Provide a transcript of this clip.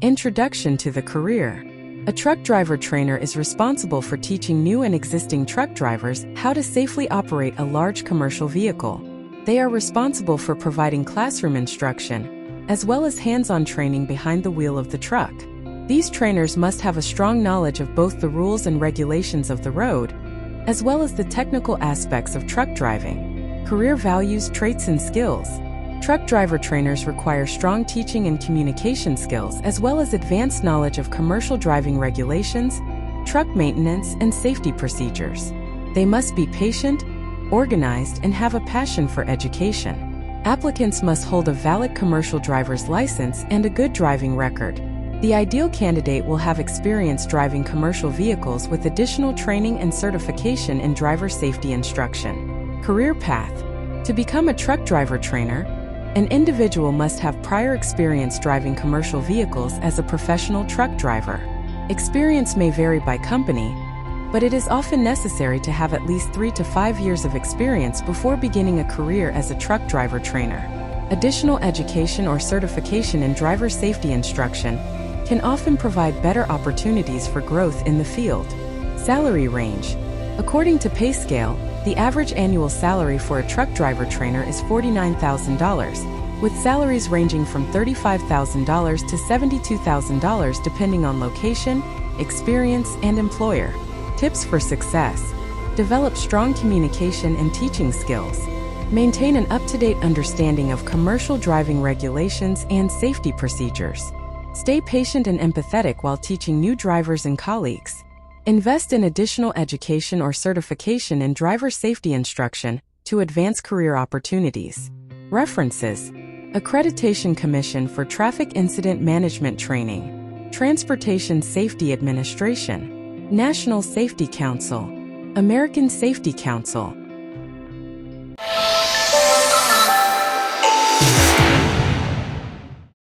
Introduction to the career. A truck driver trainer is responsible for teaching new and existing truck drivers how to safely operate a large commercial vehicle. They are responsible for providing classroom instruction, as well as hands-on training behind the wheel of the truck. These trainers must have a strong knowledge of both the rules and regulations of the road, as well as the technical aspects of truck driving. Career values, traits, and skills. Truck driver trainers require strong teaching and communication skills, as well as advanced knowledge of commercial driving regulations, truck maintenance, and safety procedures. They must be patient, organized, and have a passion for education. Applicants must hold a valid commercial driver's license and a good driving record. The ideal candidate will have experience driving commercial vehicles with additional training and certification in driver safety instruction. Career path. To become a truck driver trainer, an individual must have prior experience driving commercial vehicles as a professional truck driver. Experience may vary by company, but it is often necessary to have at least 3 to 5 years of experience before beginning a career as a truck driver trainer. Additional education or certification in driver safety instruction can often provide better opportunities for growth in the field. Salary range. According to pay scale, the average annual salary for a truck driver trainer is $49,000, with salaries ranging from $35,000 to $72,000 depending on location, experience, and employer. Tips for success. Develop strong communication and teaching skills. Maintain an up-to-date understanding of commercial driving regulations and safety procedures. Stay patient and empathetic while teaching new drivers and colleagues. Invest in additional education or certification in driver safety instruction to advance career opportunities. References: Accreditation Commission for Traffic Incident Management Training, Transportation Safety Administration, National Safety Council, American Safety Council.